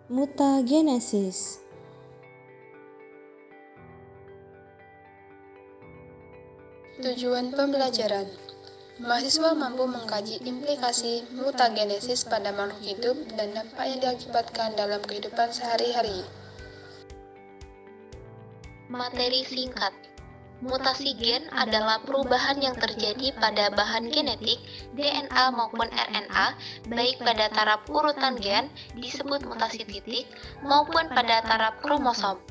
Mutagenesis. Tujuan pembelajaran. Mahasiswa mampu mengkaji implikasi mutagenesis pada makhluk hidup dan dampak yang diakibatkan dalam kehidupan sehari-hari. Materi singkat. Mutasi gen adalah perubahan yang terjadi pada bahan genetik, DNA maupun RNA, baik pada taraf urutan gen, disebut mutasi titik, maupun pada taraf kromosom.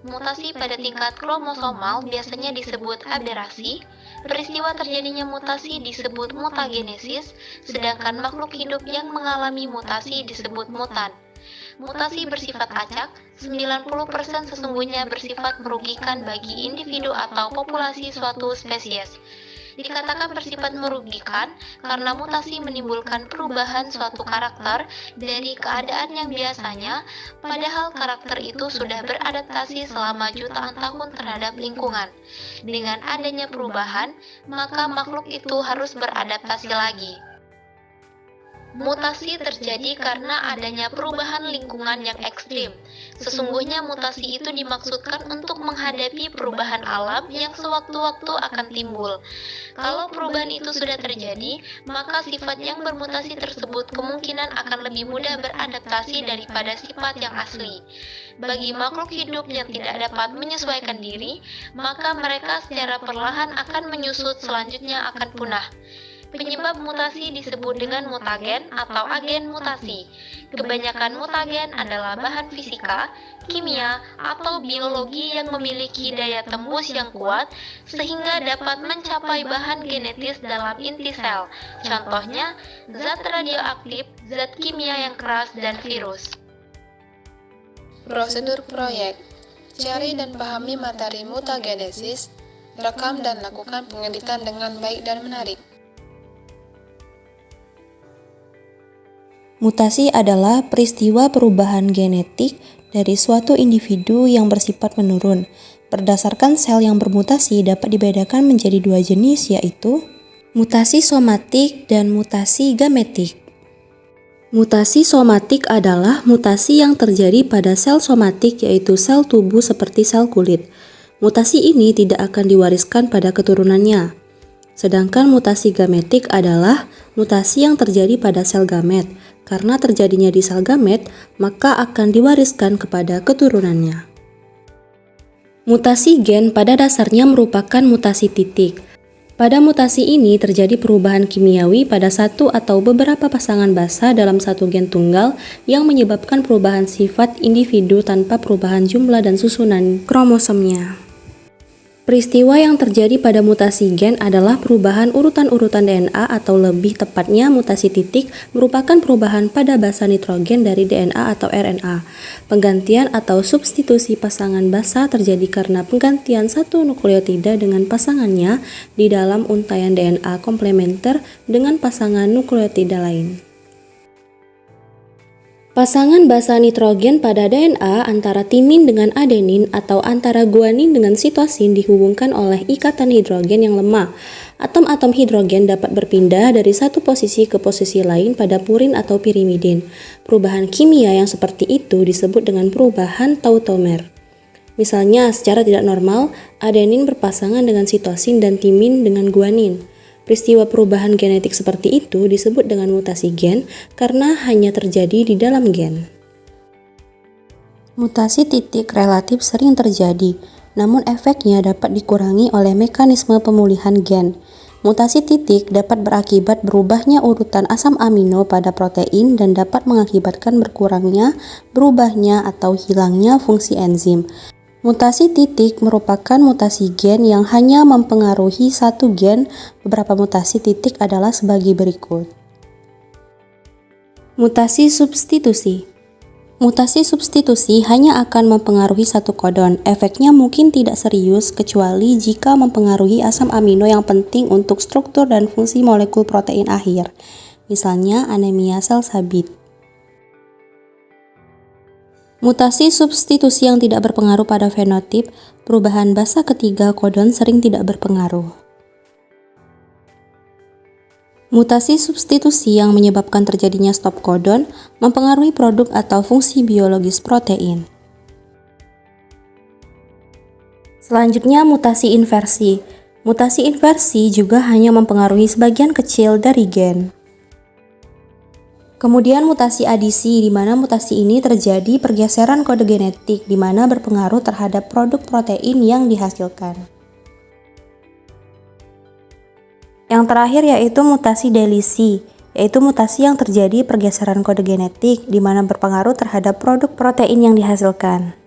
Mutasi pada tingkat kromosomal biasanya disebut aberasi. Peristiwa terjadinya mutasi disebut mutagenesis, sedangkan makhluk hidup yang mengalami mutasi disebut mutan. Mutasi bersifat acak, 90% sesungguhnya bersifat merugikan bagi individu atau populasi suatu spesies. Dikatakan bersifat merugikan karena mutasi menimbulkan perubahan suatu karakter dari keadaan yang biasanya, padahal karakter itu sudah beradaptasi selama jutaan tahun terhadap lingkungan. Dengan adanya perubahan, maka makhluk itu harus beradaptasi lagi. Mutasi terjadi karena adanya perubahan lingkungan yang ekstrim. Sesungguhnya mutasi itu dimaksudkan untuk menghadapi perubahan alam yang sewaktu-waktu akan timbul. Kalau perubahan itu sudah terjadi, maka sifat yang bermutasi tersebut kemungkinan akan lebih mudah beradaptasi daripada sifat yang asli. Bagi makhluk hidup yang tidak dapat menyesuaikan diri, maka mereka secara perlahan akan menyusut, selanjutnya akan punah. Penyebab mutasi disebut dengan mutagen atau agen mutasi. Kebanyakan mutagen adalah bahan fisika, kimia, atau biologi yang memiliki daya tembus yang kuat sehingga dapat mencapai bahan genetis dalam inti sel. Contohnya, zat radioaktif, zat kimia yang keras, dan virus. Prosedur proyek. Cari dan pahami materi mutagenesis, rekam dan lakukan pengeditan dengan baik dan menarik. Mutasi adalah peristiwa perubahan genetik dari suatu individu yang bersifat menurun. Berdasarkan sel yang bermutasi dapat dibedakan menjadi dua jenis, yaitu mutasi somatik dan mutasi gametik. Mutasi somatik adalah mutasi yang terjadi pada sel somatik, yaitu sel tubuh seperti sel kulit. Mutasi ini tidak akan diwariskan pada keturunannya. Sedangkan mutasi gametik adalah mutasi yang terjadi pada sel gamet. Karena terjadinya di sel gamet, maka akan diwariskan kepada keturunannya. Mutasi gen pada dasarnya merupakan mutasi titik. Pada mutasi ini terjadi perubahan kimiawi pada satu atau beberapa pasangan basa dalam satu gen tunggal yang menyebabkan perubahan sifat individu tanpa perubahan jumlah dan susunan kromosomnya. Peristiwa yang terjadi pada mutasi gen adalah perubahan urutan-urutan DNA atau lebih tepatnya mutasi titik merupakan perubahan pada basa nitrogen dari DNA atau RNA. Penggantian atau substitusi pasangan basa terjadi karena penggantian satu nukleotida dengan pasangannya di dalam untaian DNA komplementer dengan pasangan nukleotida lain. Pasangan basa nitrogen pada DNA antara timin dengan adenin atau antara guanin dengan sitosin dihubungkan oleh ikatan hidrogen yang lemah. Atom-atom hidrogen dapat berpindah dari satu posisi ke posisi lain pada purin atau pirimidin. Perubahan kimia yang seperti itu disebut dengan perubahan tautomer. Misalnya, secara tidak normal, adenin berpasangan dengan sitosin dan timin dengan guanin. Peristiwa perubahan genetik seperti itu disebut dengan mutasi gen karena hanya terjadi di dalam gen. Mutasi titik relatif sering terjadi, namun efeknya dapat dikurangi oleh mekanisme pemulihan gen. Mutasi titik dapat berakibat berubahnya urutan asam amino pada protein dan dapat mengakibatkan berkurangnya, berubahnya, atau hilangnya fungsi enzim. Mutasi titik merupakan mutasi gen yang hanya mempengaruhi satu gen. Beberapa mutasi titik adalah sebagai berikut. Mutasi substitusi. Mutasi substitusi hanya akan mempengaruhi satu kodon. Efeknya mungkin tidak serius kecuali jika mempengaruhi asam amino yang penting untuk struktur dan fungsi molekul protein akhir. Misalnya anemia sel sabit. Mutasi substitusi yang tidak berpengaruh pada fenotip, perubahan basa ketiga kodon sering tidak berpengaruh. Mutasi substitusi yang menyebabkan terjadinya stop codon mempengaruhi produk atau fungsi biologis protein. Selanjutnya, mutasi inversi. Mutasi inversi juga hanya mempengaruhi sebagian kecil dari gen. Kemudian mutasi adisi, di mana mutasi ini terjadi pergeseran kode genetik di mana berpengaruh terhadap produk protein yang dihasilkan. Yang terakhir yaitu mutasi delisi, yaitu mutasi yang terjadi pergeseran kode genetik di mana berpengaruh terhadap produk protein yang dihasilkan.